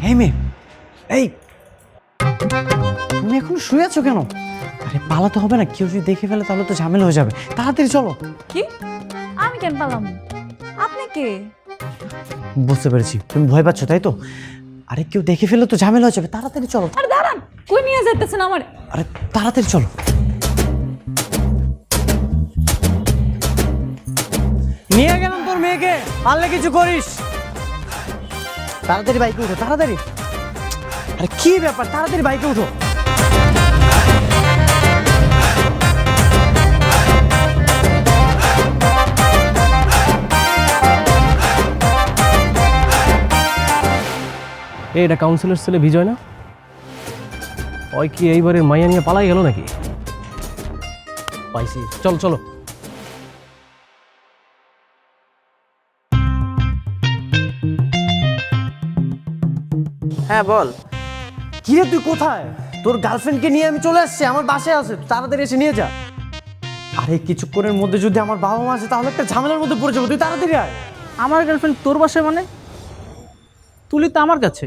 এই মেয়ে, এই তুমি এখন শুয়ে আছো কেন? আরে পালাতে হবে না, কেউ যদি দেখে ফেলে তাহলে তো ঝামেলা হয়ে যাবে। তাড়াতাড়ি চলো। কি? আমি কেন পালাম? আপনি কে? বুঝতে পেরেছি, তুমি ভয় পাচ্ছ তাই তো? আরে কেউ দেখে ফেলে তো ঝামেলা হয়ে যাবে, তাড়াতাড়ি চলো। আরে দাঁড়ান, কই নিয়ে যাইতেছেন আমার? আরে তাড়াতাড়ি চলো। নিয়ে গেলাম তোর মেয়েকে, পারলে কিছু করিস। তাড়াতাড়ি বাইকে উঠো, তাড়াতাড়ি। আরে কি ব্যাপার, তাড়াতাড়ি বাইকে উঠো। এটা কাউন্সিলর ছেলে বিজয় না? ওই কি এইবারের মাইয়া নিয়ে পালাই গেল নাকি? পাইছি, চলো চলো। হ্যাঁ বল। কিরে তুই কোথায়? তোর গার্লফ্রেন্ডকে নিয়ে আমি চলে আসছি, আমার বাসায় আছে, তুই তাড়াতাড়ি এসে নিয়ে যা। আরে কিছুক্ষণের মধ্যে যদি আমার বাবা মা আসে তাহলে একটা ঝামেলার মধ্যে পড়ে যাবো, তুই তাড়াতাড়ি আয়। আমার গার্লফ্রেন্ড তোর বাসায় মানে? তুলি তো আমার কাছে।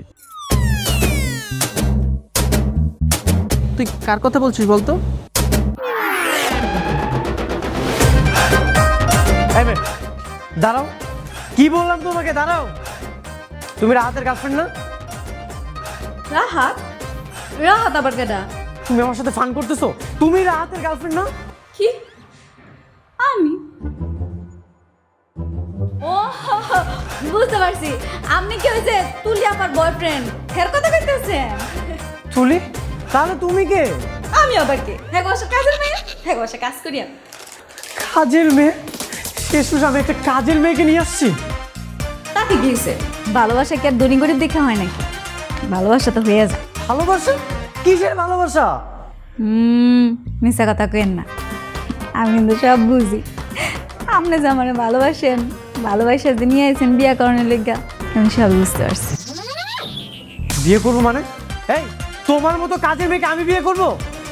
তুই কার কথা বলছিস বলতো? দাঁড়াও, কি বললাম তোমাকে? দাঁড়াও। তুমি রাহাতের গার্লফ্রেন্ড না? রাহাত? রাহাত আবার কেডা? তুমি আমার সাথে ফান করতেছো? তুমি রাহাতের গার্লফ্রেন্ড না? কি? আমি? ও বুঝতে পারছি, আপনি কি হয়েছে তুলি আমার বয়ফ্রেন্ড, এর কথা কইতেছেন? তুলি? তাহলে তুমি কে? আমি আবার কে? হ্যাঁ বসে কাজের মেয়ে, হ্যাঁ বসে কাজ করি আমি। কাজের মেয়ে? শেষ আমি একটা কাজের মেয়েকে নিয়ে আসছি। তাতে কি হয়েছে? ভালোবাসা কি আর দড়ি গরিব দেখে হয় নাকি? ভালোবাসা তো হয়ে যায়। ভালোবাসা? কিসের ভালোবাসা? মিশা কথা কেন না, আমি কিন্তু সব বুঝি। আপনি যে আমার ভালোবাসেন, ভালোবাসা যে নিয়ে আইছেন বিয়া করানোর লেগা, আমি সব বুঝতে পারছি। বিয়ে করবো মানে? এই তোমার মতো কাজের মেয়েকে আমি বিয়ে করব?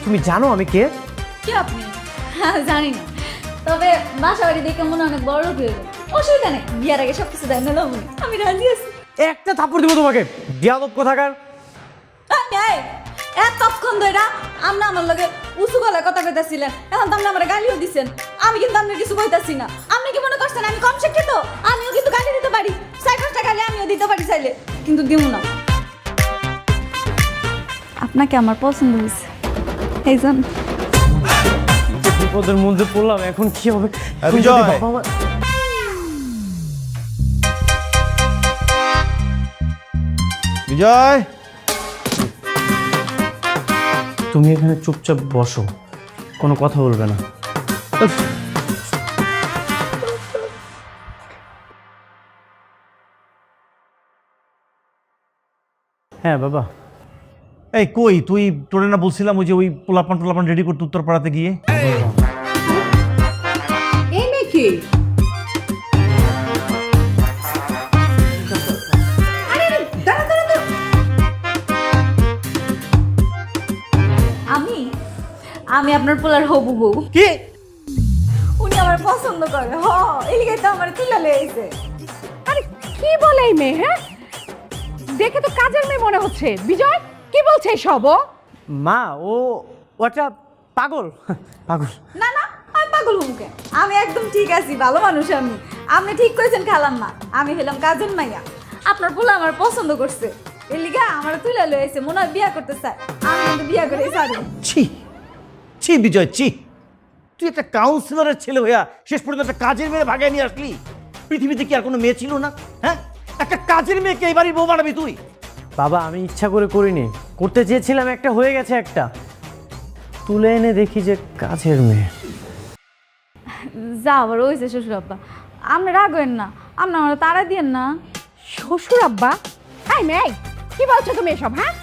তুমি জানো আমি কে? কি আপনি? জানি না, তবে বাসা বাড়ি দেখে মনে অনেক বড় লোক হয়ে গেল। অসুবিধা নেই, বিয়ার আগে সবকিছু দেয় না, আমি রাজি আছি। একটা থাপ্পড় দিব তোমাকে, বিয়াদব কোথাকার। এতক্ষণ ধরে আপনি আমার লগে উঁচু গলায় কথা কইতাছিলেন, এখন তো আপনি আমার গালিও দিচ্ছেন। আমি কিন্তু আপনার কিছু কইতাছি না। আপনি কি মনে করছেন আমি কম শিক্ষিত? আমিও কিন্তু গালি দিতে পারি, 4-5টা গালি আমিও দিতে পারি চাইলে, কিন্তু দিব না। আপনাকে আমার পছন্দ হয়েছে, এই জন্য। বিপদের মধ্যে পড়লাম, এখন কি হবে? বিজয়! বিজয়, তুমি এখানে চুপচাপ বসো, কোনো কথা বলবে না। হ্যাঁ বাবা। এই কই তুই? তোরে না বলছিলাম ওই যে ওই পোলাপান টোলাপান রেডি করতে উত্তরপাড়াতে গিয়ে? এই নাকি আমি আমি আপনার পোলার হবু বউ। কি? উনি আমার পছন্দ করে, এলিগে তো আমার তুলা লইছে। আরে কি বলে এই মেয়ে? হ্যাঁ, দেখে তো কাজের মেয়ে মনে হচ্ছে। বিজয় কি বলছে সব? মা ও ওটা পাগল পাগল। না না, আমি পাগল মুখে, আমি একদম ঠিক আছি, ভালো মানুষ আমি। আপনি ঠিক কইছেন খালাম্মা, আমি হলাম কাজের মাইয়া। আপনার পোলা আমার পছন্দ করছে, এলিগা আমার তুলা লইছে, মনে হয় বিয়া করতে চায়। আমি কিন্তু বিয়া করে ছাড়ি। ছি ছি বিজয়, ছি! তুই একটা কাউন্সিলরের ছেলে হইয়া শেষ পর্যন্ত একটা কাজের মেয়ে ভাগায় নিয়ে আসলি। পৃথিবীতে কি আর কোনো মেয়ে ছিল না? হ্যাঁ, একটা কাজের মেয়েকে এবারই বউ বানাবি তুই? বাবা আমি ইচ্ছা করে করিনি, করতে চেয়েছিলাম, একটা হয়ে গেছে। একটা তুলে এনে দেখি যে কাজের মেয়ে। যা আবার হয়েছে শ্বশুর আব্বা, আপনি রাগ হইন না, আপনি আমার তাড়া দিয়েন না। শ্বশুর আব্বা? এই মেয়ে কি বলছো তুমি এসব? হ্যাঁ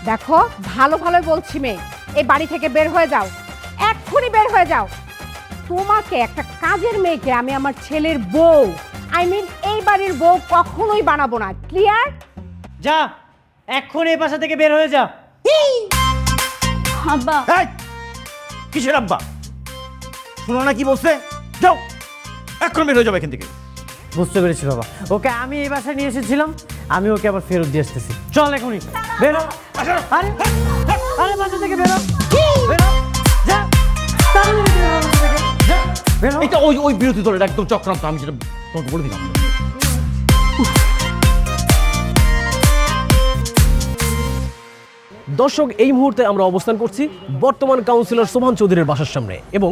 দেখো, ভালো ভালোই বলছি মেয়ে, এই বাড়ি থেকে বের হয়ে যাও, এক্ষুনি বের হয়ে যাও। তোমাকে একটা কাজের মেয়েকে আমি আমার ছেলের বউ, এই বাড়ির বউ কখনোই বানাবো না। ক্লিয়ার? যা এক্ষুনি এই বাসা থেকে বের হয়ে যা। আব্বা এই, কিসের আব্বা? শোনো না কি বলছে? যাও, এখন বের হয়ে যাবে এখান থেকে। বুঝতে পেরেছি বাবা। ওকে আমি এই বাসায় নিয়ে এসেছিলাম, আমি ওকে আবার ফেরত দিয়ে আসতেছি। চল এখনই বেরো। আরে আরে বাসা থেকে বেরো, বেরো, যা তাড়াতাড়ি বেরো বাসা থেকে, যা বেরো। এটা ওই ওই বিরোধী দলের একদম চক্রান্ত, আমি সেটা তোমাকে বলে দিলাম। দর্শক, এই মুহূর্তে আমরা অবস্থান করছি বর্তমান কাউন্সিলর শোভান চৌধুরীর বাসার সামনে এবং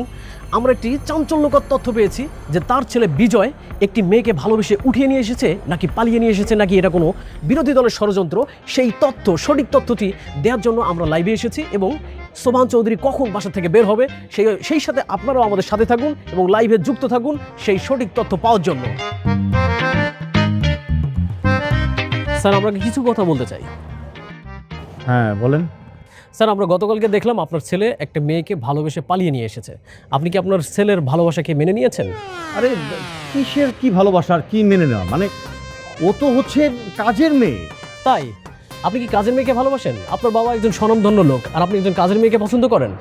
আমরা একটি চাঞ্চল্যকর তথ্য পেয়েছি যে তার ছেলে বিজয় একটি মেয়েকে ভালোবেসে উঠিয়ে নিয়ে এসেছে, নাকি পালিয়ে নিয়ে এসেছে, নাকি এটা কোনো বিরোধী দলের ষড়যন্ত্র। সেই তথ্য, সঠিক তথ্যটি দেওয়ার জন্য আমরা লাইভে এসেছি এবং শোভান চৌধুরী কখন বাসা থেকে বের হবে সেই সাথে আপনারাও আমাদের সাথে থাকুন এবং লাইভে যুক্ত থাকুন সেই সঠিক তথ্য পাওয়ার জন্য। স্যার, আমরা কিছু কথা বলতে চাই। হ্যাঁ বলেন। স্যার, আমরা গতকালকে দেখলাম আপনার ছেলে একটা মেয়েকে ভালোবেসে পালিয়ে নিয়ে এসেছে। আপনি কি আপনার ছেলের ভালোবাসাকে মেনে নিয়েছেন? আরে কিসের কি ভালোবাসা আর কি মেনে নেওয়া, মানে ও তো হচ্ছে কাজের মেয়ে। তাই আপনি কি কাজের মেয়েকে ভালোবাসেন? আপনার বাবা একজন স্বনামধন্য লোক আর আপনি একজন কাজের মেয়েকে পছন্দ করেন?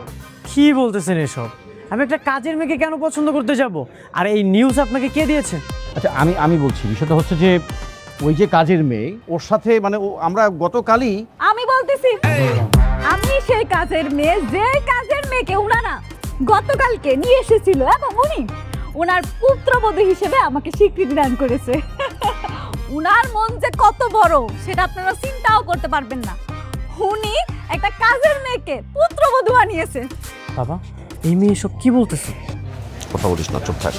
কি বলতেছেন এসব? আমি একটা কাজের মেয়েকে কেন পছন্দ করতে যাব? আর এই নিউজ আপনাকে কে দিয়েছে? আচ্ছা আমি বলছি, বিষয়টা হচ্ছে যে ওই যে কাজের মেয়ে, ওর সাথে মানে আমরা গতকালই আমি বলতেছি, আমি সেই কাজের মেয়ে, যে কাজের মেয়েকে উনারা গতকালকে নিয়ে এসেছিল এবং উনি ওনার পুত্রবধূ হিসেবে আমাকে স্বীকৃতি দান করেছে। উনার মন যে কত বড় সেটা আপনারা চিন্তাও করতে পারবেন না। উনি একটা কাজের মেয়েকে পুত্রবধূ বানিয়েছে। বাবা, এই মেয়ে এসব কি বলতেছে? কথা বলিস না, চুপ থাক।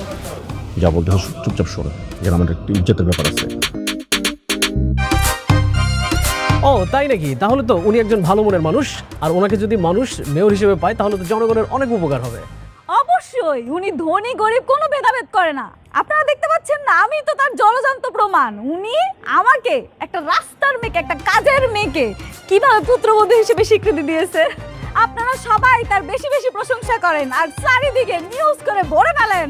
যা বলতে হয় চুপচাপ শোনো, এখানে আমাদের একটু ইজ্জতের ব্যাপার আছে। ও তাই নাকি? তাহলে তো উনি একজন ভালো মনের মানুষ, আর ওনাকে যদি মানুষ মেয়র হিসেবে পায় তাহলে তো জনগণের অনেক উপকার হবে। অবশ্যই, উনি ধনী গরিব কোনো ভেদাভেদ করে না। আপনারা দেখতে পাচ্ছেন না, আমি তো তার জলজান্ত প্রমাণ। উনি আমাকে একটা রাস্তার মেয়েকে, একটা কাজের মেয়েকে কিভাবে পুত্রবধূ হিসেবে স্বীকৃতি দিয়েছে। আপনারা সবাই তার বেশি বেশি প্রশংসা করেন আর চারিদিকে নিউজ করে ভরে ফেলেন।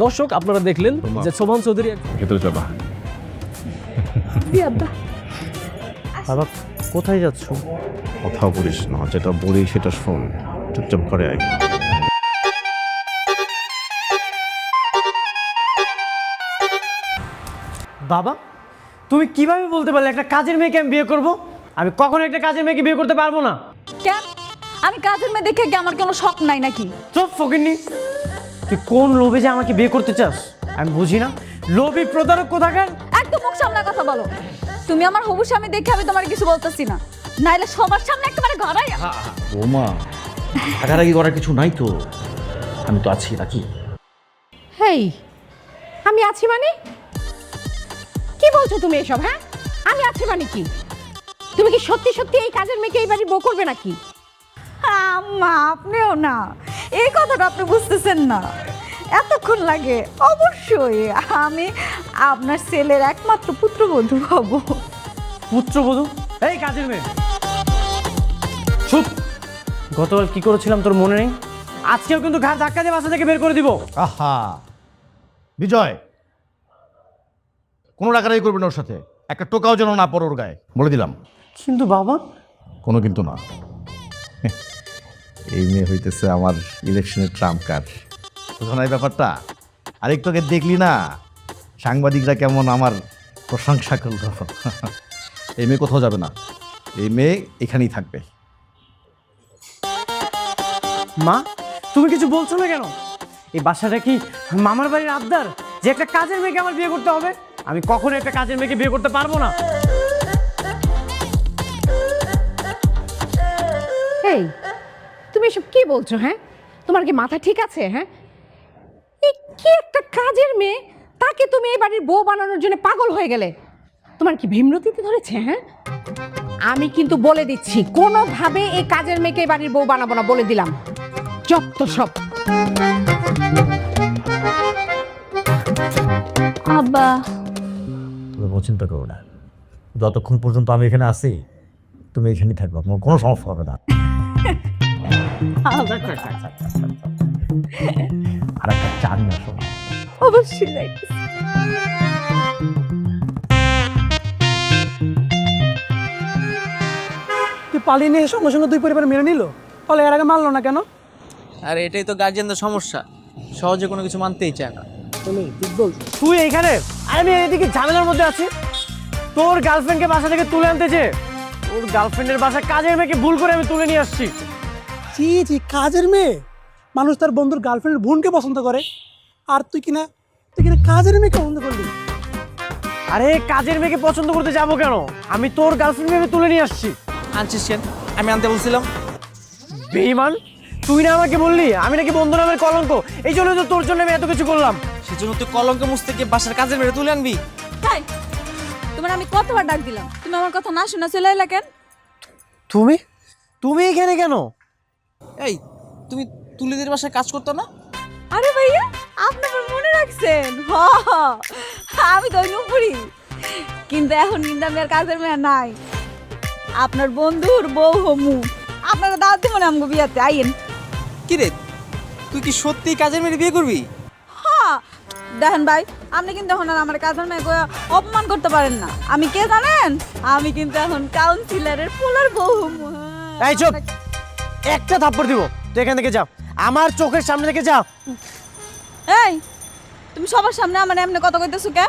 দর্শক, আপনারা দেখলেন যে শোভান চৌধুরী ভেতরে চলো। বাবা, কোথায় যাচ্ছ? কথাও বলিস না, যেটা বলি সেটা শোন, চুপচাপ করে আয়। বাবা, তুমি কিভাবে বলতে পারলে একটা কাজের মেয়েকে আমি বিয়ে করব? আমি কখনো একটা কাজের মেয়েকে বিয়ে করতে পারবো না। কেন? আমি কাজের মেয়ে দেখে কি আমার কোনো শখ নাই নাকি? চুপ ফকিন্নি, তুই কোন লোভে যে আমাকে বিয়ে করতে চাস আমি বুঝি না। লোভী প্রতারক কোথাকার। একটু মুখ সামলা কথা বলো। তুমি আমার হবু স্বামী দেখে আমি তোমার কিছু বলতেছি না, নাইলে সবার সামনে একেবারে ঘরাই। বৌমা, রাগারাগি করার কিছু নাই তো, আমি তো আছি নাকি? হেই, আমি আছি মানে? কি বলছো তুমি এসব? হ্যাঁ, আমি আছি মানে কি? তুমি কি সত্যি সত্যি এই কাজের মেয়েকে এই বাড়ি বউ করবে নাকি? আম্মা, আপনিও না, এই কথাটা আপনি বুঝতেছেন না। এতক্ষণ লাগে? অবশ্যই আমি আপনার ছেলের একমাত্র পুত্রবধূ হব। পুত্রবধূ? এই কাজের মেয়ে চুপ। গতকাল কি করেছিলাম তোর মনে নেই? আজকেও কিন্তু ঘাড় ধাক্কা দিয়ে বাসা থেকে বের করে দিব। আহা বিজয়, কোনো রাগারাগি করবে না ওর সাথে, একটা টোকাও যেন না পড়ে ওর গায়ে, বলে দিলাম। কিন্তু বাবা, কোনো কিন্তু না। এই মেয়ে হইতেছে আমার ইলেকশনের ট্রাম্প কার্ড, বুঝো না এই ব্যাপারটা? আরেকটু আগে দেখলি না সাংবাদিকরা কেমন আমার প্রশংসা করলো। এই মেয়ে কোথাও যাবে না, এই মেয়ে এখানেই থাকবে। মা, তুমি কিছু বলছো না কেন? এই বাসাটা কি মামার বাড়ির আবদার যে একটা কাজের মেয়েকে আমার বিয়ে করতে হবে? আমি কখনো একটা কাজের মেয়েকে বিয়ে করতে পারবো না। এই, তুমি এসব কি বলছো? হ্যাঁ, তোমার কি মাথা ঠিক আছে? হ্যাঁ, এই কি একটা কাজের মেয়ে, তাকে তুমি এই বাড়ির বউ বানানোর জন্য পাগল হয়ে গেলে? তোমার কি ভীমরতিতে ধরেছে? হ্যাঁ, আমি কিন্তু বলে দিচ্ছি, কোনোভাবে এই কাজের মেয়েকে এই বাড়ির বউ বানাবো না, বলে দিলাম। যত সব। আব্বা, তুমি চিন্তা করো না, যতক্ষণ পর্যন্ত আমি এখানে আছি তুমি এখানেই থাকবে, তোমার কোনো সমস্যা হবে না। আর একটা চা নিয়ে আসো। অবশ্যই যাইতেছি। তুই পালিয়ে নিয়ে সঙ্গে সঙ্গে দুই পরিবার মেনে নিল, তাহলে এর আগে মানলো না কেন? আর এটাই তো গার্জিয়ানদের সমস্যা, সহজে কোনো কিছু মানতেই চায় না। ঠিক বল। তুই এইখানে আর আমি এদিকে ঝামেলার মধ্যে আছি। তোর গার্লফ্রেন্ডকে বাসা থেকে তুলে আনতেছে, তোর গার্লফ্রেন্ডের বাসায় কাজের মেয়েকে ভুল করে আমি তুলে নিয়ে আসছি। জি জি, কাজের মেয়ে মানুষ তার বন্ধুর গার্লফ্রেন্ডের বোনকে পছন্দ করে, আর তুই কিনা কাজের মেয়েকে পছন্দ করলি। আরে কাজের মেয়েকে পছন্দ করতে যাবো কেন, আমি তোর গার্লফ্রেন্ডকে তুলে নিয়ে আসছি। আনছিস কেন? আমি আনতে বলছিলাম। বেঈমান, তুই না আমাকে বললি আমি নাকি বন্ধু নামের কলঙ্ক, এই জন্য তো তোর জন্য আমি এত কিছু করলাম। সেজন্য তুই কলঙ্ক মুছতে গিয়ে বাসার কাজের মেরে তুলে আনবি? তাই তোমার আমি কতবার ডাক দিলাম, তুমি আমার কথা না শোনা চলে এলা কেন? তুমি তুমি এখানে কেন? এই তুমি তুলিদের বাসায় কাজ করতো না? আরে ভাইয়া, আপনি আমার মনে রাখছেন? আমি তো নুপুরি, কিন্তু এখন কিন্তু আমি আর কাজের মেয়ে নাই, আপনার বন্ধুর বউ হমু। আপনারা দাওয়াত দিব না আমগো বিয়াতে, আইয়েন। কি রে, তুই কি সত্যি কাজের মেয়ে বিয়ে করবি? হ্যাঁ দেখেন ভাই, আপনি কিন্তু এখন আর আমার কাজের মেয়ে অপমান করতে পারেন না। আমি কে জানেন? আমি কিন্তু এখন কাউন্সিলরের পোলার বউ হমু। এই চুপ, একটা থাপ্পড় দিব, তুই এখান থেকে যা, আমার চোখের সামনে থেকে যা। এই তুমি সবার সামনে আমার এমনি কথা কইতেছো কে?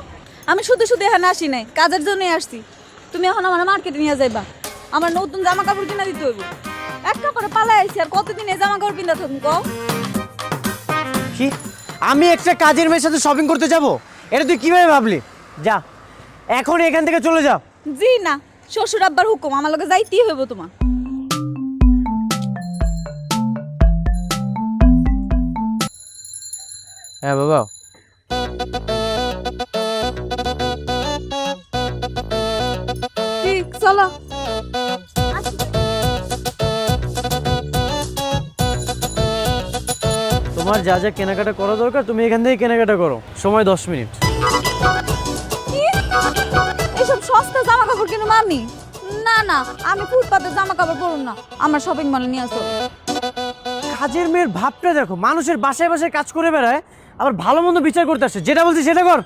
আমি শুধু শুধু এখানে আসি নাই, কাজের জন্যই আসছি। তুমি এখন আমার মার্কেটে নিয়ে যাইবা, আমার নতুন জামা কাপড় কিনা দিতে হইব। এক কাপড়ে পালাই আইছি, আর কতদিন এই জামা কাপড় পিন্ধা থাকুন কও? কি, আমি একটা কাজের মেয়ের সাথে শপিং করতে যাব? এটা তুই কিভাবে ভাবলি? যা এখন এখান থেকে চলে যা। জি না, শ্বশুর আব্বার হুকুম, আমার লগে যাইতেই হইব তোমার। হ্যাঁ বাবা, ঠিক চলো। তোমার যা যা কেনাকাটা করা দরকার তুমি এখান থেকে কেনাকাটা করো, সময় 10 মিনিট। কি? এসব সস্তা জামা কাপড় কিনুম আমি? না না, আমি ফুটপাতের জামা কাপড় পরুম না, আমার শপিং মলে নিয়ে আসো। কাজের মেয়ের ভাবটা দেখো, মানুষের বাসায় বাসায় কাজ করে বেড়ায়, আবার ভালো মন্দ বিচার করতে আসছে। যেটা বলছি সেটা কর।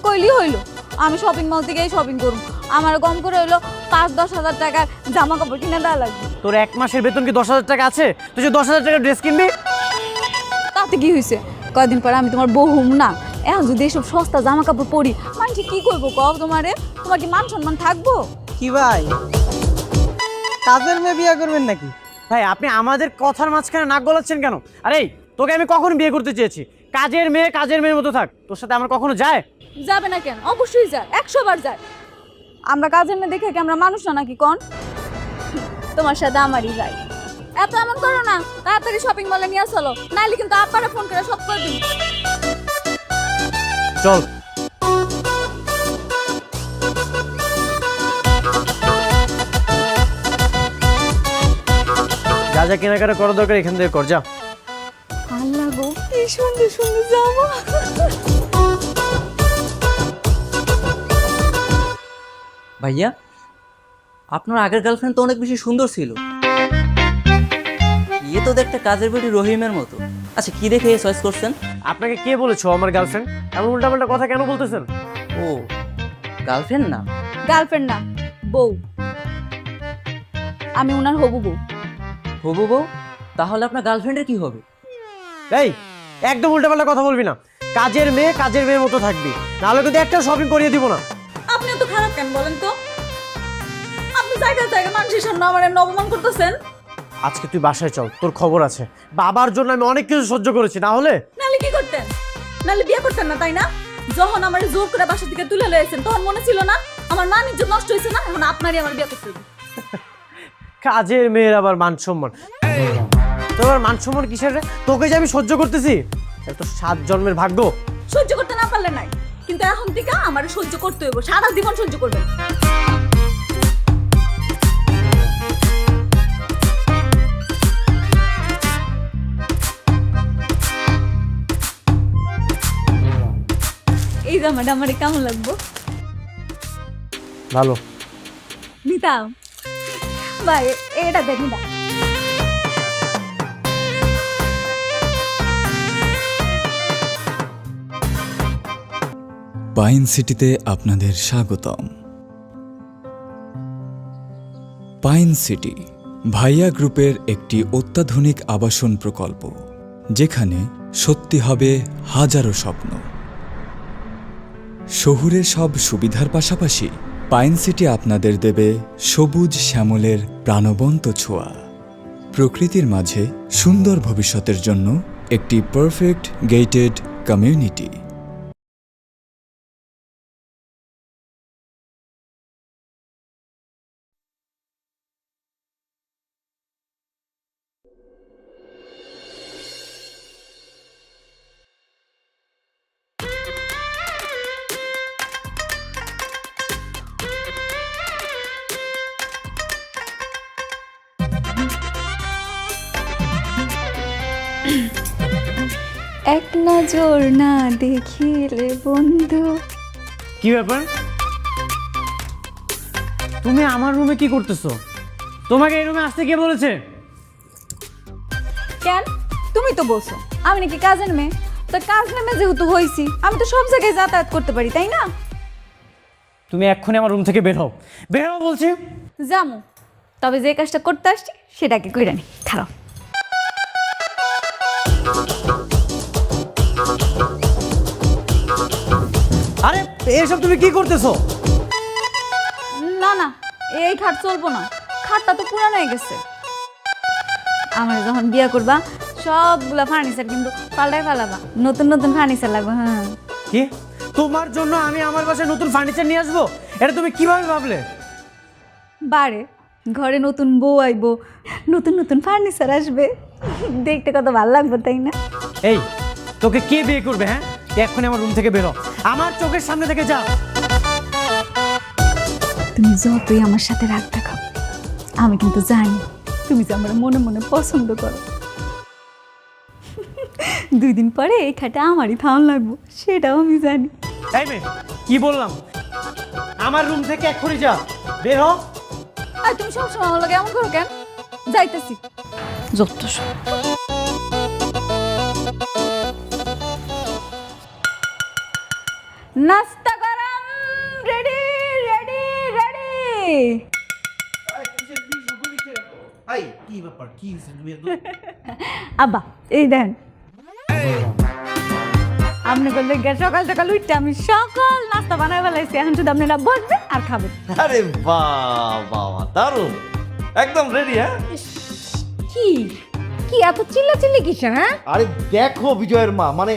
কইলি হইলো, আমি শপিং মল থেকেই শপিং করব। আমার কম করে হইলো 5-10 হাজার টাকার জামা কাপড় কিনে দেওয়া লাগবে। তোর এক মাসের বেতন কি 10,000 টাকা আছে? তুই যে 10,000 টাকার ড্রেস কিনবি? তাতে কি হয়েছে? কয়দিন পরে আমি তোমার বউ হম না? এখন যদি এসব সস্তা জামা কাপড় পরি, মানুষ কি করবো কও? তোমার কি মান সম্মান থাকবো? কি ভাই, কাজের মেয়ে বিয়ে করবেন নাকি? ভাই আপনি আমাদের কথার মাঝখানে নাক গলাচ্ছেন কেন? আরে তোকে আমি কখন বিয়ে করতে চেয়েছি? কাজের মেয়ের মতো থাক, তোর সাথে আমার কখনো যায়? যাবে না কেন? অবশ্যই যায়, 100 বার যায়। আমরা কাজের মেয়ে দেখে কি আমরা মানুষ না নাকি কোন? তোমার সাথে আমারই যায়। এত এমন করো না, তাড়াতাড়ি শপিং মলে নিয়ে চলো, নাইলে কিন্তু আব্বারে ফোন করে সব করে দিন। চল। যা যা কেনাকাটা করা দরকার এখান থেকে কর, যা। আল্লাহ গো, কি সুন্দর সুন্দর জামা। ভাইয়া, আপনার আগের গার্লফ্রেন্ড তো অনেক বেশি সুন্দর ছিল। ইয়ে তো দেখতে কাজের বেটি রহিমের মতো। আচ্ছা, কি দেখে চয়েস করছেন? আপনাকে কে বলেছো আমার গার্লফ্রেন্ড? এমন উল্টাপাল্টা কথা কেন বলতেছেন? ও, গার্লফ্রেন্ড না? গার্লফ্রেন্ড না, বউ। আমি ওনার হবু বউ। হবু বউ? তাহলে আপনার গার্লফ্রেন্ডের কি হবে? এই একদম উল্টাপাল্টা কথা বলবি না। কাজের মেয়ের মতো থাকবি, নাহলে কিন্তু একটা শপিং করিয়ে দিব না। আপনি এত খারাপ কেন বলেন তো? আপনি জায়গায় জায়গায় মানুষের সামনে আমার নবমান করতেছেন। আজকে তুই বাসায় চল, তোর খবর আছে। বাবার জন্য আমি অনেক কিছু সহ্য করেছি, না হলে নালে কি করতেন? নালে বিয়ে করতেন না, তাই না? যখন আমার জোর করে বাসা থেকে তুলে লয়েছেন তখন মনে ছিল না আমার মান ইজ্জত নষ্ট হয়েছে না? এখন আপনারই আমার বিয়ে করতে হবে। কাজের মেয়ের আবার মান সম্মান? তোর মান সম্মান কিসের রে? তোকে যে আমি সহ্য করতেছি, এত 7 জন্মের ভাগ্য। সহ্য করতে না পারলে নাই, কিন্তু এখন থেকে আমার সহ্য করতে হইব, সারা জীবন সহ্য করবেন। এই জামাটা আমার কেমন লাগবো? ভালো। নিতাম ভাই, এটা দেখি না। পাইন সিটিতে আপনাদের স্বাগতম। পাইন সিটি ভাইয়া গ্রুপের একটি অত্যাধুনিক আবাসন প্রকল্প, যেখানে সত্যি হবে হাজারো স্বপ্ন। শহুরের সব সুবিধার পাশাপাশি পাইন সিটি আপনাদের দেবে সবুজ শ্যামলের প্রাণবন্ত ছোঁয়া, প্রকৃতির মাঝে সুন্দর ভবিষ্যতের জন্য একটি পারফেক্ট গেটেড কমিউনিটি। এক নজর না দেখিলে বন্ধু। কি ব্যাপার? তুমি আমার রুমে কি করতেছো? তোমাকে এই রুমে আসতে কে বলেছে? কেন? তুমি তো বলছো আমি নাকি কাজের মেয়ে, তো কাজের মেয়ে যেহেতু হয়েছি আমি তো সব জায়গায় যাতায়াত করতে পারি, তাই না? তুমি এক্ষুনি আমার রুম থেকে বের হও, বের হও বলছি। জামু, তবে যে কাজটা করতে আসছি সেটাকে কইরা নি। খারাপ আরে এসব তুমি কি করতেছো? না না, এই খাট চলবো না, খাটটা তো পুরানো হয়ে গেছে। আমার যখন বিয়ে করবা সবগুলা ফার্নিচার কিন্তু পাল্টাই ফেলাবা, নতুন নতুন ফার্নিচার লাগবে। হ্যাঁ, কি তোমার জন্য আমি আমার বাসায় নতুন ফার্নিচার নিয়ে আসবো? এটা তুমি কিভাবে ভাবলে? বারে ঘরে নতুন বউ আইবো, নতুন নতুন ফার্নিচার আসবে, দেখতে কত ভালো লাগবে, তাই না? এই তোকে কে বিয়ে করবে? হ্যাঁ, এক্ষুনি আমার রুম থেকে বের হও, আমার চোখের সামনে থেকে যা। তুমি যতই আমার সাথে রাগ দেখাও, আমি কিন্তু জানি তুমি যে আমার মনে মনে পছন্দ করো। 2 দিন পরে এই খাটে আমারই থাউন লাগবো, সেটাও আমি জানি। এই মেয়ে, কি বললাম? আমার রুম থেকে এক্ষুনি যা, বের হও। আর তুমি সবসময় আমার লাগে এমন করো কেন? যাইতেছি। যত সব নাস্তা গরম, রেডি রেডি রেডি। কি ব্যাপার, কি আব্বা এই দেন, আপনি করলে সকাল সকাল উঠতে আমি সকল নাস্তা বানাই ফেলাইছি, এখন শুধু আপনারা বসবেন আর খাবেন। আরে বাহ বাবা, দারুণ, একদম রেডি। হ্যাঁ, কি কি এত চিল্লাচিল্লি কিসের? হ্যাঁ, আরে দেখো বিজয়ের মা, মানে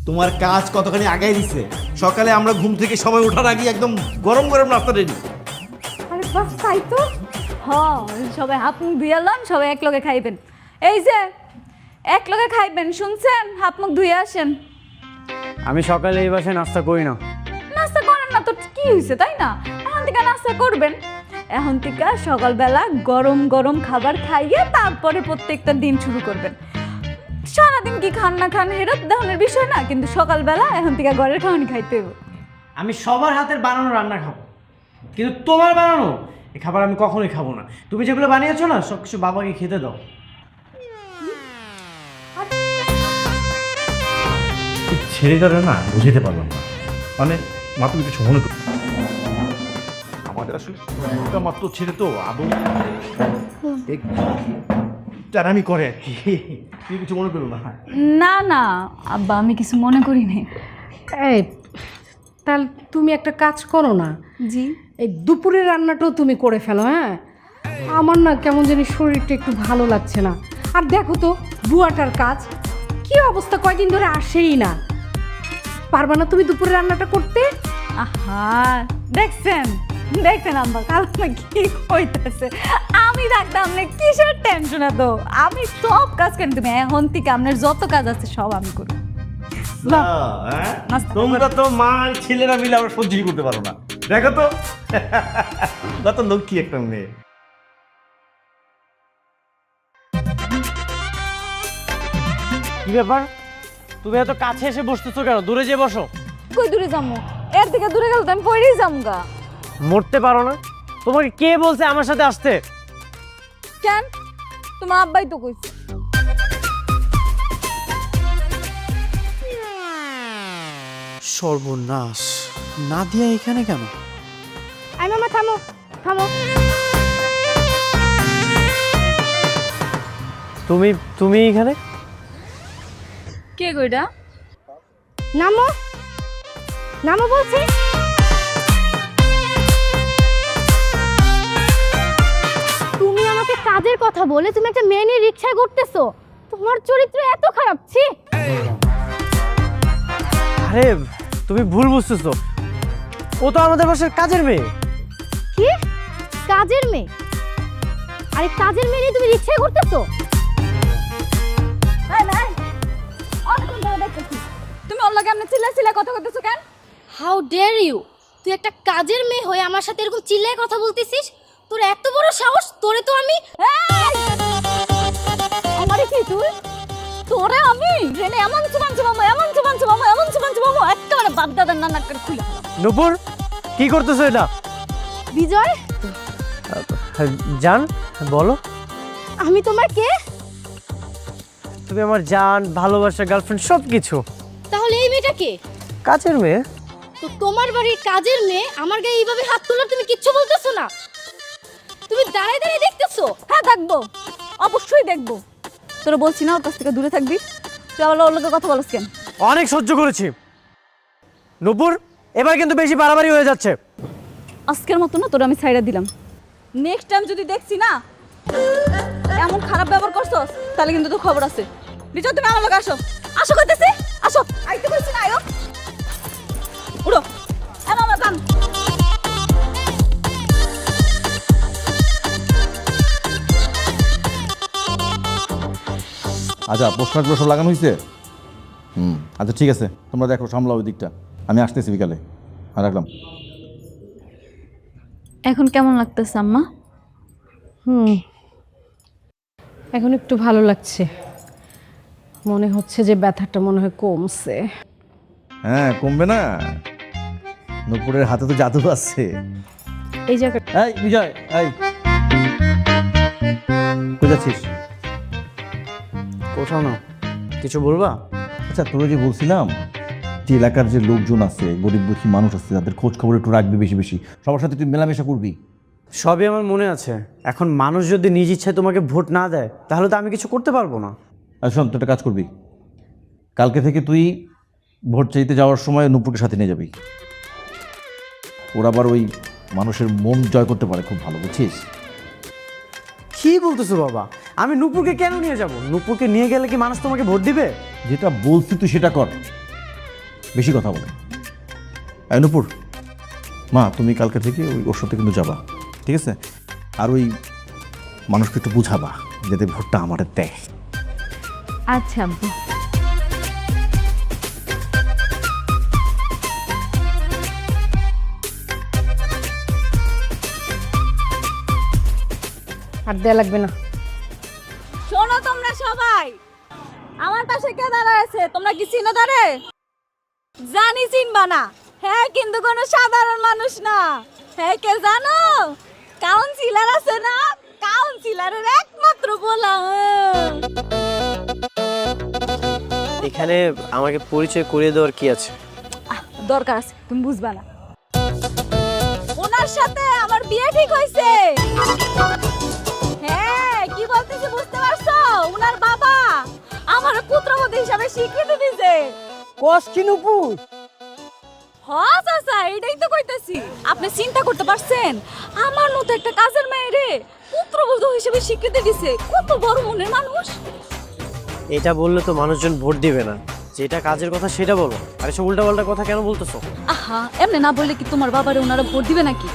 তোমার কাজ কতখানি আগায় দিছে। সকালে আমরা ঘুম থেকে সময় ওঠার আগে একদম গরম গরম নাস্তা রেডি। আরে বাস তাই তো। সবাই হাত মুখ ধুয়ে এলাম, সবাই এক লগে খাইবেন। এই যে এক লগে খাইবেন, শুনছেন? হাত মুখ ধুয়ে আসেন। আমি সকালে এই বাসায় নাস্তা করি না। নাস্তা করেন না তো কি হয়েছে, তাই না? এখন থেকে নাস্তা করবেন, এখন থেকে সকালবেলা গরম গরম খাবার খাইয়ে তারপরে প্রত্যেকটা দিন শুরু করবেন। সারাদিন কি খান না খান এটা দেখানোর বিষয় না, কিন্তু সকালবেলা এখন থেকে ঘরের খাওয়ানি খাইতে হবে। আমি সবার হাতের বানানো রান্না খাবো, কিন্তু তোমার বানানো এই খাবার আমি কখনোই খাবো না। তুমি যেগুলো বানিয়েছো না, সব কিছু বাবাকে খেতে দাও। ছেলেটারা না বুঝতে পারলাম না, মানে মা তুমি কিছু মনে করো, আমাদের আসলে একটা মাত্র ছেলে তো আদৌ আমি করে আর কি, তুমি কিছু মনে করো না। না না আব্বা, আমি কিছু মনে করি নাই। এই তাহলে তুমি একটা কাজ করো না, জি, এই দুপুরের রান্নাটাও তুমি করে ফেলো। হ্যাঁ, আমার না কেমন জানি শরীরটা একটু ভালো লাগছে না। আর দেখো তো বুয়াটার কাজ কি অবস্থা, কয়দিন ধরে আসেই না। পারবা না তুমি দুপুরের রান্নাটা করতে? আহা দেখছেন দেখছেন আব্বা কাল কি হইতেছে, আমি থাকতাম না কিসের টেনশন এত, আমি সব কাজ করি। তুমি এখন থেকে আপনার যত কাজ আছে সব আমি করি। তোমরা তো মা আর ছেলেরা মিলে আবার সহ্যই করতে পারো না, দেখো তো কত লক্ষ্মী একটা মেয়ে। কি ব্যাপার? তুমি এত কাছে এসে বসতেছো কেন? দূরে যেয়ে বসো। কই দূরে যাবো? এর থেকে দূরে গেলে তো আমি পড়েই যামগা। মরতে পারো না? তোমাকে কে বলছে আমার সাথে আসতে? কেন? তোমার আব্বাই তো কইছে। সর্বনাশ, নাদিয়া এখানে কেন? আই মামা থামো থামো। তুমি এখানে? কে কইটা? নামো নামো বলছি। তুমি আমাকে কাজের কথা বলে তুমি একটা মেয়ে নিয়ে রিক্সায় ঘুরতেছো, তোমার চরিত্র এত খারাপ। ছি। আরে তুমি ভুল বুঝতেছো, ও তো আমাদের বাসার কাজের মেয়ে। কি কাজের মেয়ে? আরে কাজের মেয়ে নিয়ে তুমি রিক্সায় ঘুরতেছো? তুমি ওর লগে এমনি চিল্লা কথা কইতেছো কেন? How dare you! তুই একটা কাজের মেয়ে হয়ে আমার সাথে এরকম চিল্লায় কথা বলতেছিস? তোর এত বড় সাহস! তোরে তো আমি আমারে কি তুই? তোরে আমি রেনে এমন সুবান সুবামো একেবারে বাগদাদার নানাক করে খুলে ফেলাম। নূপুর কি করতেছো এটা? বিজয়, জান বলো। আমি তোমার কে? তুমি আমার জান, ভালোবাসা, গার্লফ্রেন্ড সব কিছু। তাহলে এই মেয়েটা কে? কাজের মেয়ে। তো তোমার বাড়ির কাজের মেয়ে আমার গায়ে এইভাবে হাত তোলার তুমি কিচ্ছু বলতেছো না? তুমি দাঁড়ায় দাঁড়ায় দেখতেছো? হ্যাঁ দেখবো, অবশ্যই দেখবো। তোরা বলছি না ওর কাছ থেকে দূরে থাকবি, তুই আবার ওর লগে কথা বলছ কেন? অনেক সহ্য করেছি নূপুর, এবার কিন্তু বেশি বাড়াবাড়ি হয়ে যাচ্ছে। আজকের মতো না তোরা আমি ছাইড়া দিলাম। নেক্সট টাইম যদি দেখছি না এমন খারাপ ব্যবহার করছস তাহলে কিন্তু তোর খবর আছে। বিজয় তুমি আমার লগে আসো, আসো কইতেছি, আসো। আইতে কইছি না, আয়ো উড়ো। মামা যান। আচ্ছা পোস্টারগুলো সব লাগানো হয়েছে? আচ্ছা ঠিক আছে, তোমরা দেখো সামলাও ওই দিকটা, আমি আসতেছি বিকালে। আর রাখলাম। এখন কেমন লাগতেছে আম্মা? এখন একটু ভালো লাগছে, মনে হচ্ছে যে ব্যথাটা মনে হয় কমছে। হ্যাঁ কমবে না, নূপুরের হাতে তো জাদু আছে। এই জায়গা এই বিজয়, এই কোথায় যাচ্ছিস? কোথাও না, কিছু বলবা? আচ্ছা তোরা যে বলছিলাম যে এলাকার যে লোকজন আছে, গরিব দুঃখী মানুষ আছে, তাদের খোঁজ খবর একটু রাখবি, বেশি বেশি সবার সাথে তুই মেলামেশা করবি। সবই আমার মনে আছে। এখন মানুষ যদি নিজ ইচ্ছায় তোমাকে ভোট না দেয় তাহলে তো আমি কিছু করতে পারবো না। আর শোন, তুই একটা কাজ করবি, কালকে থেকে তুই ভোট চাইতে যাওয়ার সময় নূপুরকে সাথে নিয়ে যাবি। ওরা আবার ওই মানুষের মন জয় করতে পারে খুব ভালো, বুঝছিস? কি বলতেছো বাবা? আমি নূপুরকে কেন নিয়ে যাব? নূপুরকে নিয়ে গেলে কি মানুষ তোমাকে ভোট দিবে? যেটা বলছি তুই সেটা কর, বেশি কথা বলে। এই নূপুর, মা তুমি কালকে থেকে ওর সাথে কিন্তু যাবা, ঠিক আছে? আর ওই মানুষকে একটু বুঝাবা যাতে ভোটটা আমাদের দেয়। আচ্ছা আব্বু। আর দেয়া লাগবে না। শোনো তোমরা সবাই, আমার পাশে কে দাঁড়ায় আছে তোমরা কি চিনো তারে? জানি চিনবা না, হ্যাঁ কিন্তু কোনো সাধারণ মানুষ না। হ্যাঁ কে জানো? কাউন্সিলর আছে না, কাউন্সিলরের একমাত্র বলা। এখানে আমাকে পরিচয় করিয়ে দেওয়ার কি আছে? দরকার আছে, তুমি বুঝবা না। ওনার সাথে আমার বিয়ে ঠিক হয়েছে। হ্যাঁ কি বলতেছি বুঝতে পারছো? ওনার বাবা আমার পুত্রবধূ হিসাবে স্বীকৃতি দিয়েছে। কস কি নূপুর? হ্যাঁ চাচা, এটাই তো কইতেছি। আপনি চিন্তা করতে পারছেন আমার মতো একটা কাজের মেয়েরে পুত্রবধূ হিসেবে স্বীকৃতি দিছে? কত বড় মনের মানুষ। এটা বললে তো মানুষজন ভোট দিবে না। যেটা কাজের কথা সেটা বলো, আর এসব উল্টাপাল্টা কথা কেন বলতেছো? আহা, এমনি না বললে কি তোমার বাবারে ওনারা ভোট দিবে নাকি?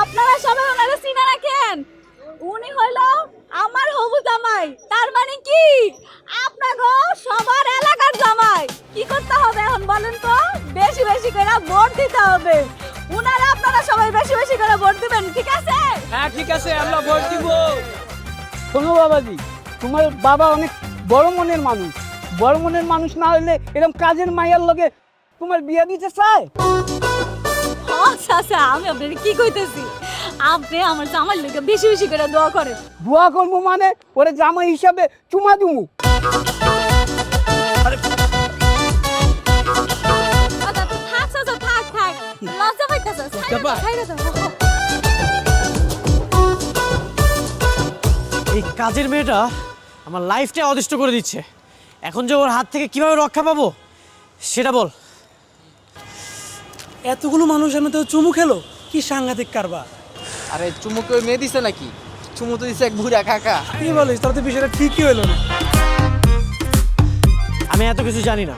আপনারা সবাই ওনারা চিনা রাখেন, উনি হইল আমার হবু জামাই। তার মানে কি আপনাগো সবার এলাকার জামাই। কি করতে হবে এখন বলেন তো? বেশি বেশি করে ভোট দিতে হবে। উনারা আপনারা সবাই বেশি বেশি করে ভোট দিবেন, ঠিক আছে? হ্যাঁ ঠিক আছে, আমরা ভোট দিব। শোনো বাবাজি, তোমার বাবা অনেক বড় মনের মানুষ। বড় মনের মানুষ না হলে এরকম কাজের মাইয়ার লগে তোমার বিয়ে দিতে চায়? আচ্ছা আচ্ছা, আমি আপনার কি কইতেছি, আপনি আমার জামাই লোকে বেশি বেশি করে দোয়া করেন। দোয়া করবো মানে ওরে জামাই হিসাবে চুমা দিমু। আচ্ছা তো থাক চাচা, থাক থাক, লজ্জা পাইতেছ? ছাইড়া দাও। এই কাজের মেয়েটা আমার লাইফটা অদৃষ্ট করে দিচ্ছে। এখন যে ওর হাত থেকে কিভাবে রক্ষা পাবো সেটা বল। এতগুলো মানুষ আমি তো চুমু খেলো, কি সাংঘাতিক কারবার। আরে চুমুকে ওই মেয়ে দিছে নাকি? চুমু তো দিছে এক বুড়া কাকা। কি বলিস, তাহলে তো বিষয়টা ঠিকই হলো না। আমি এত কিছু জানি না,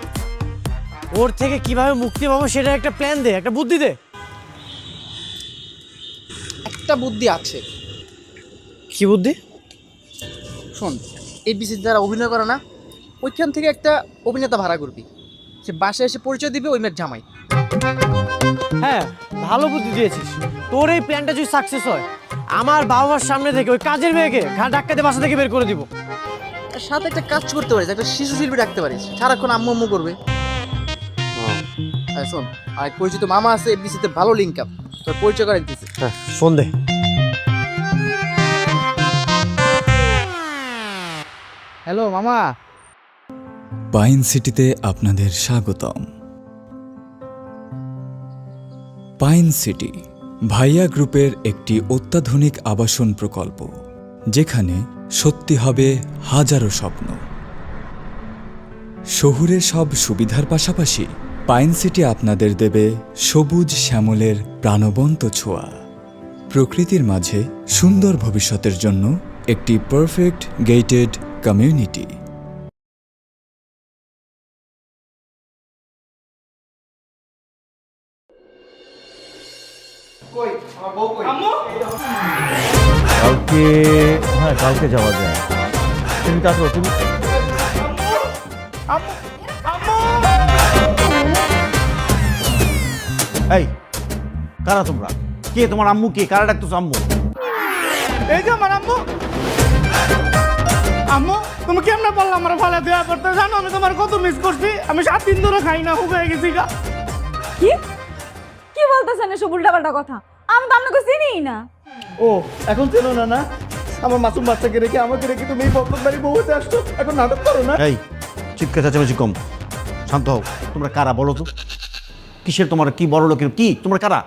ওর থেকে কিভাবে মুক্তি পাবো সেটা একটা প্ল্যান দে, একটা বুদ্ধি দে। একটা বুদ্ধি আছে। কি বুদ্ধি? শোন, এবিসি যারা অভিনয় করে না, ওইখান থেকে একটা অভিনেতা ভাড়া করবি, সে বাসায় এসে পরিচয় দিবে ওই মেয়ের জামাই। হ্যাঁ, ভালো বুদ্ধি দিয়েছিস। তোর এই প্ল্যানটা যদি সাকসেস হয়, আমার বাবা মার সামনে থেকে ওই কাজের মেয়েকে ডাক্তারদের বাসা থেকে বের করে দিব। আর সাথে একটা কাজ করতে পারিস, একটা শিশু শিল্পী রাখতে পারিস, সারাক্ষণ আম্মু আম্মু করবে। আর শোন, আর পরিচিত মামা আছে এফডিসিতে, ভালো লিঙ্ক আপ, তোর পরিচয় করে দিতেছে। হ্যাঁ, ফোন দে। হ্যালো মামা। পাইন সিটিতে আপনাদের স্বাগতম। পাইন সিটি ভাইয়া গ্রুপের একটি অত্যাধুনিক আবাসন প্রকল্প, যেখানে সত্যি হবে হাজারো স্বপ্ন। শহুরে সব সুবিধার পাশাপাশি পাইন সিটি আপনাদের দেবে সবুজ শ্যামলের প্রাণবন্ত ছোঁয়া। প্রকৃতির মাঝে সুন্দর ভবিষ্যতের জন্য একটি পারফেক্ট গেটেড কমিউনিটি। কালকে, হ্যাঁ কালকে যাওয়া যায়। তুমি তা তো তুমি এই কারা তোমরা? কে তোমার আম্মু? কে কারা ডাকতেছো আম্মু? এই যে আমার আম্মু। আম্মু, তুমি কেমনে বললা আমার ভালো দেওয়া করতে? জানো আমি তোমার কত মিস করছি। আমি 7 দিন ধরে খাই না, হুগাই গেছি গা। কি কি বলতেছেন এসব উল্টাপাল্টা কথা? আমি তো আপনাকে চিনিই না। ও এখন চেনো না? না আমার মাসুম বাচ্চাকে রেখে আমাকে রেখে তুমি এই পক্ষ বাড়ি বউ হতে আসছো, এখন নাটক করো না? এই চিৎকার চেঁচামেচি কম, শান্ত হও। তোমরা কারা বলো তো? কিসের তোমার কি বড় লোকের কি? তোমরা কারা?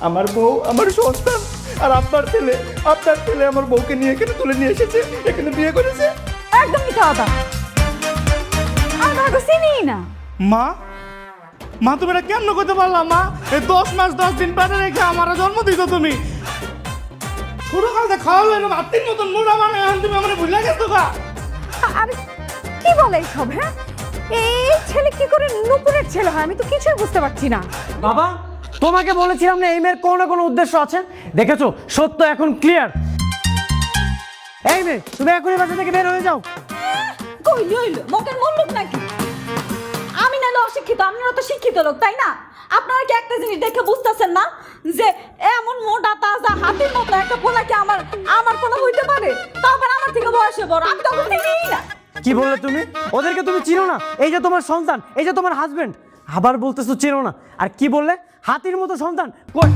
আমার বউ, আমার সন্তান আর আপনার ছেলে আমার বউকে নিয়ে এখানে তুলে নিয়ে এসেছে, এখানে বিয়ে করেছে। একদম মিথ্যা কথা। আমি তোমাকে চিনিই না। মা, মা তুমি এটা কেমন করতে পারলা? মা, এই 10 মাস 10 দিন পেটে রেখে আমার জন্ম দিত তুমি। ছোট কালতে খাওয়া হলো মাতির মতন মোড়া মানে, এখন তুমি আমার ভুলে গেছো গা। আরে কি বলে সব? হ্যাঁ, এই ছেলে কি করে নুপুরের ছেলে হয় আমি তো কিছুই বুঝতে পারছি না। বাবা, তোমাকে বলেছিলাম না এই মেয়ের কোনো না কোনো উদ্দেশ্য আছে। দেখেছো, সত্য এখন ক্লিয়ার। এই মেয়ে, তুমি এখনই বাসা থেকে বের হয়ে যাও। কই লইলো মকের মুল্লুক নাকি? আমি নাহলে অশিক্ষিত, আপনারা তো শিক্ষিত লোক, তাই না? আপনারা কি একটা জিনিস দেখে বুঝতেছেন না যে এমন মোটা তাজা হাতির মতো একটা পোলা কি আমার পোলা হইতে পারে? তারপর আমার থেকে বয়সে বড়, আমি তো ওকে চিনিই না। কি বললে তুমি? ওদেরকে তুমি চিনো না? এই যে তোমার সন্তান, এই যে তোমার হাজবেন্ড, আবার বলতেছো চিনো না? আর কি বললে? হাতির মতো সন্তান? কই?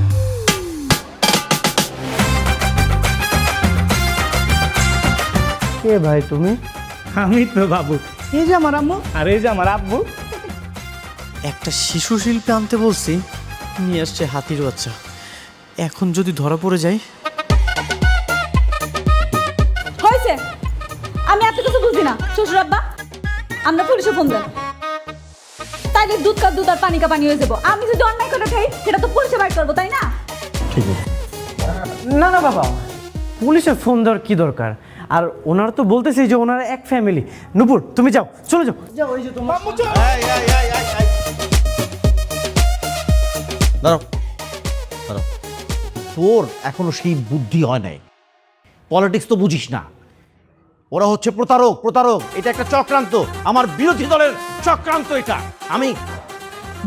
কে ভাই তুমি? আমি তো বাবু। এই যে আমার আম্মু আর এই যে আমার আব্বু। একটা শিশু শিল্পী আনতে বলছি, নিয়ে আসছে হাতির বাচ্চা। এখন যদি ধরা পড়ে যাই। হয়েছে, আমি এত কিছু বুঝি না। শ্বশুর আব্বা, আমরা পুলিশে ফোন দেন, তাইলে দুধ কা দুধ আর পানি কা পানি হয়ে যাবো। আমি যদি অন্যায় করে খাই সেটা তো পুলিশে বাইর করবো, তাই না? ঠিক আছে। না না বাবা, পুলিশে ফোন দেওয়ার কি দরকার? আর ওনারা তো বলতেছে যে ওনারা এক ফ্যামিলি। নূপুর, তুমি যাও, চলে যাও। যাও, ওই যে তোমার দাঁড়াও দাঁড়াও, তোর এখনো সেই বুদ্ধি হয় নাই। পলিটিক্স তো বুঝিস না। ওরা হচ্ছে প্রতারক, প্রতারক। এটা একটা চক্রান্ত, আমার বিরোধী দলের চক্রান্ত এটা। আমি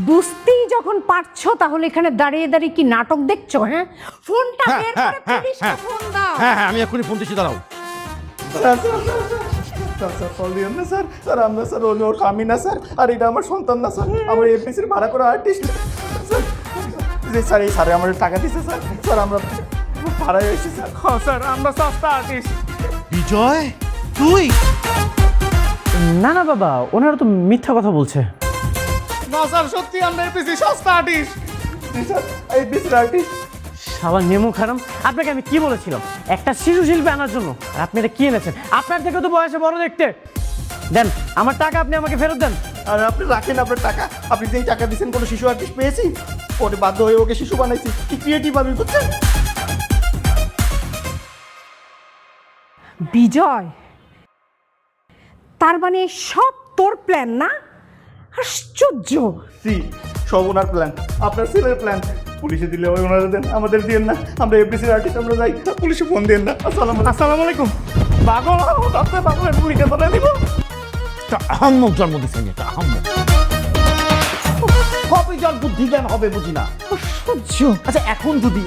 বুঝতেই যখন পারছো তাহলে এখানে দাঁড়িয়ে দাঁড়িয়ে কি নাটক দেখছো? হ্যাঁ, ফোনটা বের করে পুলিশকে ফোন দাও। হ্যাঁ হ্যাঁ, আমি এখনই ফোন দিচ্ছি, দাঁড়াও। স্যার কল দিন না স্যার। স্যার আমরা স্যার ওর আমি না স্যার, আর এটা আমার সন্তান না স্যার, আমার এফবিসির ভাড়া করা আর্টিস্ট স্যার। জি স্যার, এই স্যারে আমাদের টাকা দিচ্ছে স্যার। স্যার আমরা ভাড়ায় এসেছি স্যার। হ্যাঁ স্যার, আমরা সস্তা আর্টিস্ট। বিজয়, তুই? না না বাবা, ওনারা তো মিথ্যা কথা বলছে। না স্যার, সত্যি আমরা এপিসি সস্তা আর্টিস্ট। জি স্যার, এফবিসির আর্টিস্ট। সাবা নেমু খারাম, আপনাকে আমি কি বলেছিলাম একটা শিশু শিল্পী আনার জন্য, আর আপনি এটা কি এনেছেন? আপনার থেকে তো বয়সে বড় দেখতে। দেন আমার টাকা আপনি আমাকে ফেরত দেন। আর আপনি রাখেন আপনার টাকা, আপনি যেই টাকা দিচ্ছেন কোনো শিশু আর্টিস্ট পেয়েছি, পরে বাধ্য হয়ে ওকে শিশু বানাইছি। কি ক্রিয়েটিভ আমি, বুঝছেন? বিজয়, তার মানে সব তোর প্ল্যান না? আশ্চর্য। সি, সব ওনার প্ল্যান, আপনার ছেলের প্ল্যান। পুলিশে দিলে ওই ওনারা দেন, আমাদের দিয়েন না। আমরা এফডিসির আর্টিস্ট, আমরা যাই, পুলিশে ফোন দেন না। আসসালামু আলাইকুম। পাগল আপনি পাগলের পুলিশে ধরে দিব। আহম্মক জন্ম দিচ্ছেন, এটা আহম্মক। কবে জল বুদ্ধি জ্ঞান হবে বুঝি না। আশ্চর্য। আচ্ছা এখন যদি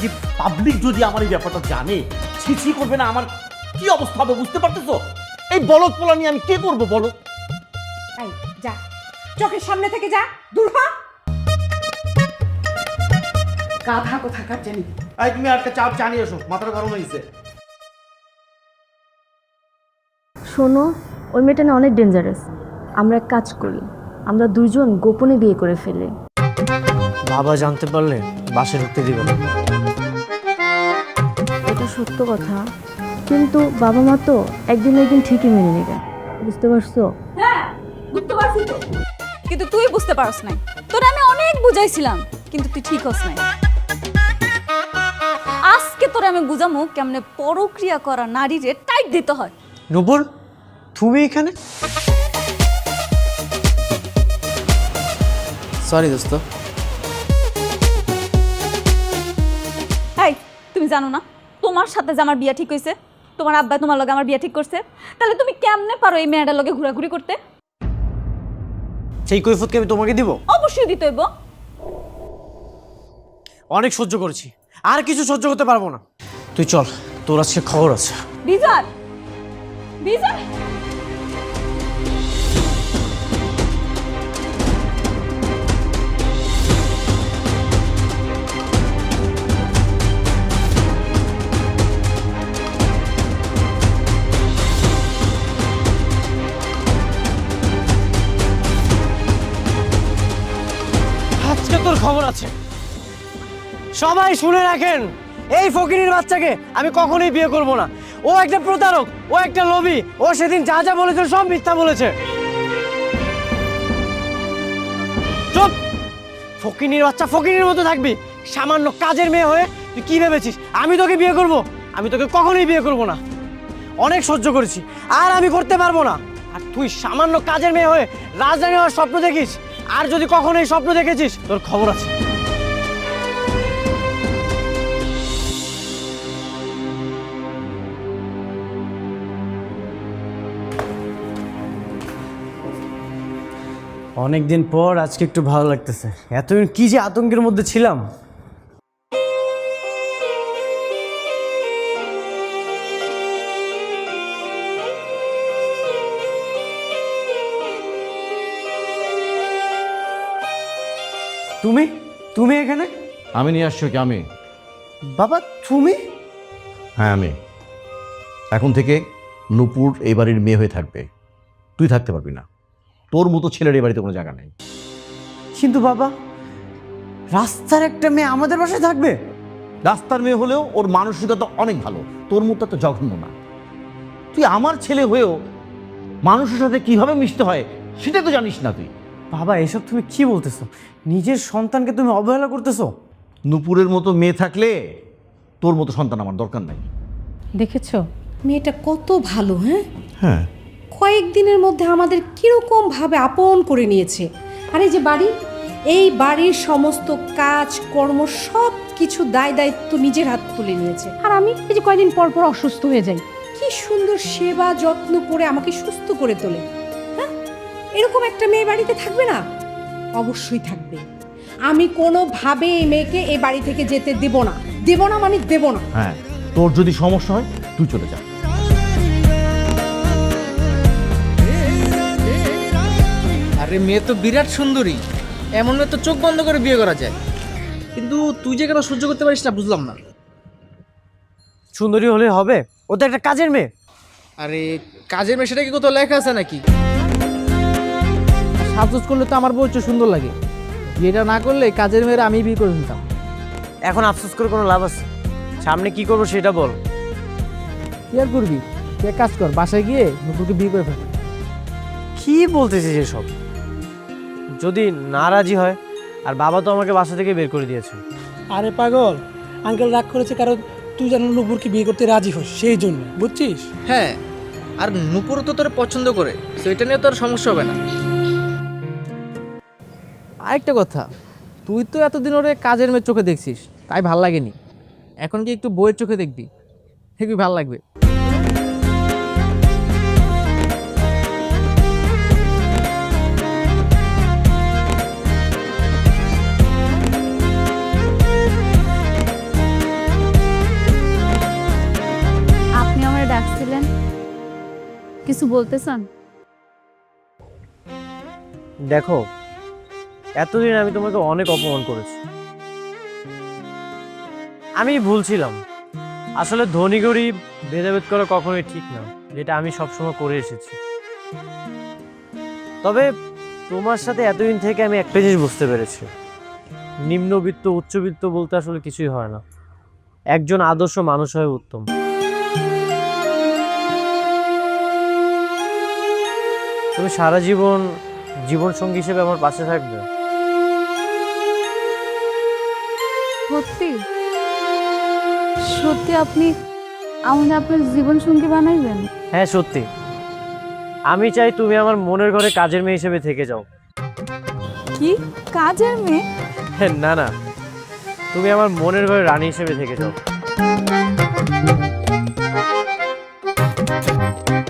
যে পাবলিক যদি আমার এই ব্যাপারটা জানে, ছিছি করবে না? আমার কি অবস্থা হবে বুঝতে পারতেছো? এই বলদ পোলা নিয়ে আমি কে করবো বলো? এই যা, চোখের সামনে থেকে যা, দূর হ। গাধা কোথাকার জানি। এই তুমি একটা চাপ জানিয়ে এসো, মাথাটা গরম হয়েছে। শোনো, ওই মেয়েটা না অনেক ডেঞ্জারাস। আমরা এক কাজ করি, আমরা দুজন গোপনে বিয়ে করে ফেলি। বাবা জানতে পারলে বাসে ঢুকতে দিবে না। এটা সত্য কথা, কিন্তু বাবা মা তো একদিন না একদিন ঠিকই মেনে নেবে, বুঝতে পারছো? হ্যাঁ, বুঝতে পারছি তো। কিন্তু তুই বুঝতে পারছ নাই। তোরে আমি অনেক বুঝাইছিলাম, কিন্তু তুই ঠিক হস নাই। আজকে তোরে আমি বুঝামু কেমনে পরক্রিয়া করা নারীরে টাইট দিতে হয়। নূপুর, তুমি এখানে? সরি দোস্ত। এই, তুমি জানো না তোমার সাথে যে আমার বিয়া ঠিক হয়েছে? তোমার আব্বা তোমার লগে আমার বিয়া ঠিক করছে। তাহলে তুমি কেমনে পারো এই মেয়েটার লগে ঘোরাঘুরি করতে? সেই কৈফিয়ত কি আমি তোমাকে দিব? অবশ্যই দিতে হইব। অনেক সহ্য করেছি, আর কিছু সহ্য করতে পারবো না। তুই চল, তোর আজকে খবর আছে। বিজয়, বিজয়, আজকে তোর খবর আছে। সবাই শুনে রাখেন, এই ফকিনীর বাচ্চাকে আমি কখনোই বিয়ে করব না। ও একটা প্রতারক, ও একটা লোভী। ও সেদিন যা যা বলেছে সব মিথ্যা বলেছে। চুপ! ফকিনীর বাচ্চা ফকিনীর মতো থাকবি। সামান্য কাজের মেয়ে হয়ে তুই কি ভেবেছিস আমি তোকে বিয়ে করব? আমি তোকে কখনোই বিয়ে করব না। অনেক সহ্য করেছি, আর আমি করতে পারবো না। আর তুই সামান্য কাজের মেয়ে হয়ে রাজধানী হওয়ার স্বপ্ন দেখিস, আর যদি কখনো এই স্বপ্ন দেখেছিস তোর খবর আছে। অনেকদিন পর আজকে একটু ভালো লাগতেছে। এতদিন কি যে আতঙ্কের মধ্যে ছিলাম। তুমি তুমি এখানে? আমি নিয়ে আসছি ওকে। আমি? বাবা তুমি? হ্যাঁ আমি। এখন থেকে নূপুর এই বাড়ির মেয়ে হয়ে থাকবে, তুই থাকতে পারবি না। তোর মতো ছেলের এই বাড়িতে কোনো জায়গা নেই। কিন্তু বাবা, রাস্তার একটা মেয়ে আমাদের বাসায় থাকবে? রাস্তার মেয়ে হলেও ওর মানসিকতা অনেক ভালো, তোর মতো তো জঘন্য না। তুই আমার ছেলে হয়েও মানুষের সাথে কিভাবে মিশতে হয় সেটা তো জানিস না তুই। বাবা এসব তুমি কি বলতেছো? নিজের সন্তানকে তুমি অবহেলা করতেছো। নূপুরের মতো মেয়ে থাকলে তোর মতো সন্তান আমার দরকার নাই। দেখেছো মেয়েটা কত ভালো? হ্যাঁ, হ্যাঁ, কয়েকদিনের মধ্যে আমাদের কিরকম ভাবে আপন করে নিয়েছে। আর এই যে বাড়ি, এই বাড়ির সমস্ত কাজ কর্ম সব কিছু দায় দায়িত্ব নিজের হাত তুলে নিয়েছে। আর আমি এই যে কয়েকদিন পর পর অসুস্থ হয়ে যাই, কি সুন্দর সেবা যত্ন করে আমাকে সুস্থ করে তোলে। হ্যাঁ, এরকম একটা মেয়ে বাড়িতে থাকবে না? অবশ্যই থাকবে। আমি কোনোভাবে এই মেয়েকে এই বাড়ি থেকে যেতে দেব না। দেব না মানে দেব না। হ্যাঁ, তোর যদি সমস্যা হয় তুই চলে যা। আরে মেয়ে তো বিরাট সুন্দরী, এমন মেয়ে তো চোখ বন্ধ করে বিয়ে করা যায়। কিন্তু তুই যে কেন সহ্য করতে পারিস না বুঝলাম না। সুন্দরী হলে হবে? ও তো একটা কাজের মেয়ে। আরে কাজের মেয়ে সেটা কি কোথাও লেখা আছে নাকি? সাজগোজ করলে তো আমার বউ একটু সুন্দর লাগে। বিয়েটা না করলে কাজের মেয়েরা আমি বিয়ে করে নিতাম। এখন আফসোস করে কোনো লাভ আছে? সামনে কি করবো সেটা বল। কি আর করবি, তুই এক কাজ কর, বাসায় গিয়ে নতুনকে বিয়ে করে ফেল। কি বলতেছিস এসব? যদি না রাজি হয়, আর বাবা তো আমাকে বাসা থেকে বের করে দিয়েছে। আরে পাগল, আঙ্কেল রাগ করেছে কারণ তুই যেন নুপুরকে বিয়ে করতে রাজি হোস, সেই জন্য, বুঝছিস? হ্যাঁ, আর নুপুর তো তোর পছন্দ করে, তো এটা নিয়ে তোর সমস্যা হবে না। আরেকটা কথা, তুই তো এতদিন ওরে কাজের মেয়ের চোখে দেখছিস, তাই ভাল লাগেনি। এখন কি একটু বইয়ের চোখে দেখবি, দেখবি ভাল লাগবে। আপনি আমার ডাকছিলেন, কিছু বলতে চান? দেখো, এতদিন আমি তোমাকে অনেক অপমান করেছি। আমি ভুলছিলাম। আসলে ধনী গরিব ভেদাভেদ করা কখনোই ঠিক না, যেটা আমি সবসময় করে এসেছি। তবে তোমার সাথে এতদিন থেকে আমি একটা জিনিস বুঝতে পেরেছি, নিম্নবিত্ত উচ্চবিত্ত বলতে আসলে কিছুই হয় না। একজন আদর্শ মানুষ হয় উত্তম। তুমি সারা জীবন জীবন সঙ্গী হিসেবে আমার পাশে থাকবে। সত্যি সত্যি আপনি আমাকে আপনার জীবন সঙ্গী বানাইবেন? হ্যাঁ সত্যি, আমি চাই তুমি আমার মনের ঘরে কাজের মেয়ে হিসেবে থেকে যাও। কি কাজের মেয়ে? না না, তুমি আমার মনের ঘরে রানী হিসেবে থেকে যাও।